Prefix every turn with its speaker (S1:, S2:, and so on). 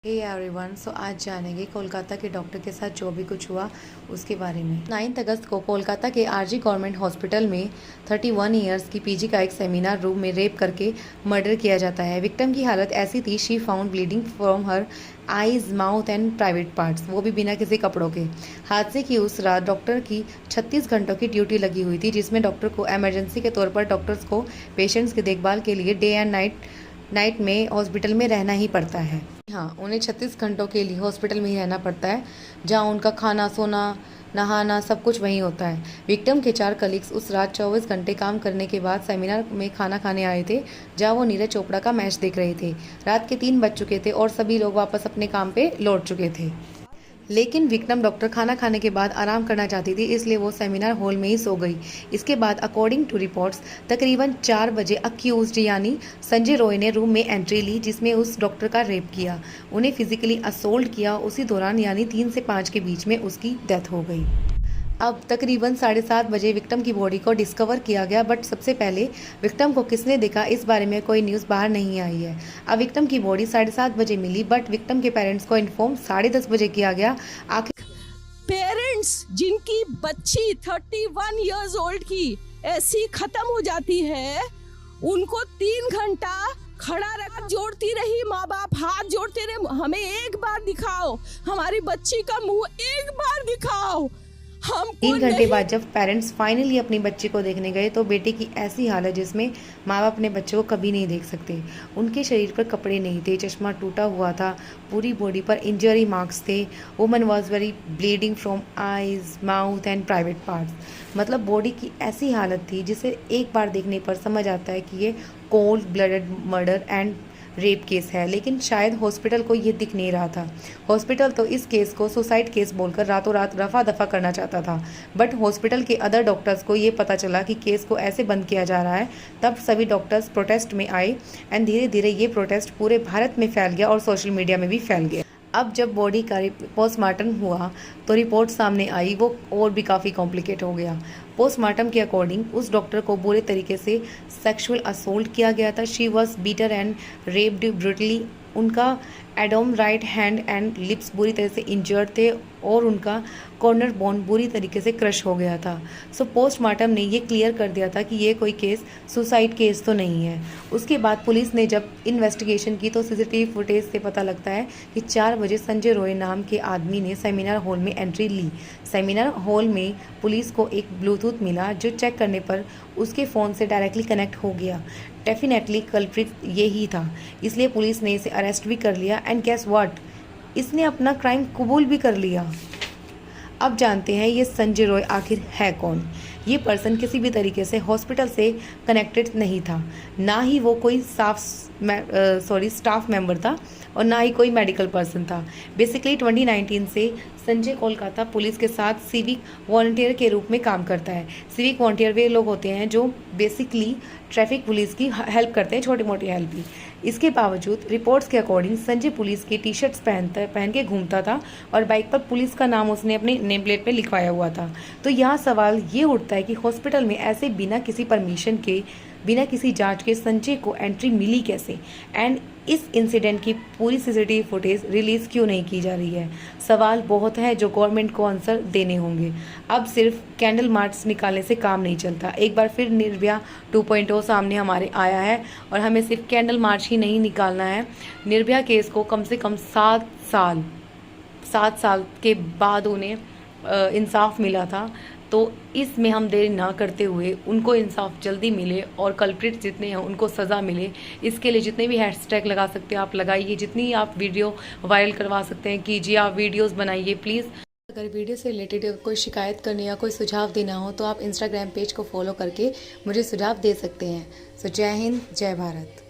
S1: Hey everyone, सो आज जानेंगे कोलकाता के डॉक्टर के साथ जो भी कुछ हुआ उसके बारे में। 9 अगस्त को कोलकाता के आरजी गवर्नमेंट हॉस्पिटल में 31 इयर्स की पीजी का एक सेमिनार रूम में रेप करके मर्डर किया जाता है। विक्टिम की हालत ऐसी थी, she found bleeding from her eyes, mouth and private parts, वो भी बिना किसी कपड़ों के। हादसे की उस रात डॉक्टर की 36 घंटों की ड्यूटी लगी हुई थी, जिसमें डॉक्टर को इमरजेंसी के तौर पर डॉक्टर्स को पेशेंट्स की देखभाल के लिए डे एंड नाइट में हॉस्पिटल में रहना ही पड़ता है। हाँ, उन्हें 36 घंटों के लिए हॉस्पिटल में ही रहना पड़ता है, जहाँ उनका खाना, सोना, नहाना सब कुछ वहीं होता है। विक्टिम के 4 कलीग्स उस रात 24 घंटे काम करने के बाद सेमिनार में खाना खाने आए थे, जहाँ वो नीरज चोपड़ा का मैच देख रहे थे। रात के 3 बज चुके थे और सभी लोग वापस अपने काम पे लौट चुके थे। लेकिन विक्टिम डॉक्टर खाना खाने के बाद आराम करना चाहती थी, इसलिए वो सेमिनार हॉल में ही सो गई। इसके बाद अकॉर्डिंग टू रिपोर्ट्स तकरीबन 4 बजे अक्यूज्ड यानी संजय रॉय ने रूम में एंट्री ली, जिसमें उस डॉक्टर का रेप किया, उन्हें फिजिकली असोल्ट किया। उसी दौरान यानी 3 से 5 के बीच में उसकी डेथ हो गई। अब तकरीबन 7:30 बजे विक्टिम की बॉडी को डिस्कवर किया गया, बट सबसे पहले विक्टिम को किसने देखा इस बारे में कोई न्यूज़ बाहर नहीं आई है। अब विक्टिम की बॉडी 7:30 बजे मिली, बट विक्टिम के पेरेंट्स को इन्फॉर्म 10:30 बजे किया गया। आखिर
S2: पेरेंट्स जिनकी बच्ची 31 इयर्स ओल्ड की ऐसी खत्म हो जाती है, उनको 3 घंटा खड़ा रखा, जोड़ती रही, माँ बाप हाथ जोड़ते रहे, हमें एक बार दिखाओ, हमारी बच्ची का मुंह एक बार दिखाओ। हम
S1: 3 घंटे बाद जब पेरेंट्स फाइनली अपनी बच्ची को देखने गए, तो बेटे की ऐसी हालत जिसमें माँ बाप अपने बच्चे को कभी नहीं देख सकते। उनके शरीर पर कपड़े नहीं थे, चश्मा टूटा हुआ था, पूरी बॉडी पर इंजरी मार्क्स थे। Woman was very bleeding from eyes, mouth and private parts. मतलब बॉडी की ऐसी हालत थी जिसे एक बार देखने पर समझ आता है कि ये cold blooded murder and rape case है। लेकिन शायद हॉस्पिटल को ये दिख नहीं रहा था। हॉस्पिटल तो इस केस को सुसाइड केस बोलकर रातों रात रफा दफा करना चाहता था, बट हॉस्पिटल के अदर डॉक्टर्स को ये पता चला कि केस को ऐसे बंद किया जा रहा है। तब सभी डॉक्टर्स प्रोटेस्ट में आए एंड धीरे धीरे ये प्रोटेस्ट पूरे भारत में फैल गया और सोशल मीडिया में भी फैल गया। अब जब बॉडी का पोस्टमार्टम हुआ तो रिपोर्ट सामने आई, वो और भी काफ़ी कॉम्प्लिकेट हो गया। पोस्टमार्टम के अकॉर्डिंग उस डॉक्टर को बुरे तरीके से सेक्सुअल असोल्ट किया गया था। She was beaten and raped brutally. उनका abdomen, right hand and lips बुरी तरह से इंजर्ड थे और उनका कॉर्नर बोन बुरी तरीके से क्रश हो गया था। सो पोस्टमार्टम ने ये क्लियर कर दिया था कि ये कोई केस सुसाइड केस तो नहीं है। उसके बाद पुलिस ने जब इन्वेस्टिगेशन की तो सीसीटीवी फुटेज से पता लगता है कि 4 बजे संजय रॉय नाम के आदमी ने सेमिनार हॉल में एंट्री ली। सेमिनार हॉल में पुलिस को एक ब्लूटूथ मिला, जो चेक करने पर उसके फ़ोन से डायरेक्टली कनेक्ट हो गया। डेफिनेटली कल्प्रिट ये ही था, इसलिए पुलिस ने इसे अरेस्ट भी कर लिया। एंड गेस व्हाट, इसने अपना क्राइम कबूल भी कर लिया। अब जानते हैं ये संजय रॉय आखिर है कौन। ये पर्सन किसी भी तरीके से हॉस्पिटल से कनेक्टेड नहीं था, ना ही वो कोई स्टाफ मेंबर था और ना ही कोई मेडिकल पर्सन था। बेसिकली 2019 से संजय कोलकाता पुलिस के साथ सिविक वॉलंटियर के रूप में काम करता है। सिविक वॉलंटियर वे लोग होते हैं जो बेसिकली ट्रैफिक पुलिस की हेल्प करते हैं, छोटी मोटी हेल्प भी। इसके बावजूद रिपोर्ट्स के अकॉर्डिंग संजय पुलिस की टी शर्ट्स पहन के घूमता था और बाइक पर पुलिस का नाम उसने अपने नेम प्लेट पे लिखवाया हुआ था। तो यहाँ सवाल ये उठता है कि हॉस्पिटल में ऐसे बिना किसी परमिशन के, बिना किसी जांच के संजय को एंट्री मिली कैसे, एंड इस इंसिडेंट की पूरी सीसीटीवी फुटेज रिलीज़ क्यों नहीं की जा रही है। सवाल बहुत है जो गवर्नमेंट को आंसर देने होंगे। अब सिर्फ कैंडल मार्च निकालने से काम नहीं चलता। एक बार फिर निर्भया 2.0 सामने हमारे आया है और हमें सिर्फ कैंडल मार्च ही नहीं निकालना है। निर्भया केस को कम से कम 7 साल के बाद उन्हें इंसाफ मिला था। तो इसमें हम देरी ना करते हुए उनको इंसाफ जल्दी मिले और कल्प्रिट जितने हैं उनको सज़ा मिले। इसके लिए जितने भी हैशटैग लगा सकते हैं आप लगाइए, जितनी आप वीडियो वायरल करवा सकते हैं कीजिए, आप वीडियोस बनाइए प्लीज़। अगर वीडियो से रिलेटेड कोई शिकायत करनी या कोई सुझाव देना हो तो आप इंस्टाग्राम पेज को फॉलो करके मुझे सुझाव दे सकते हैं। सो जय हिंद, जय भारत।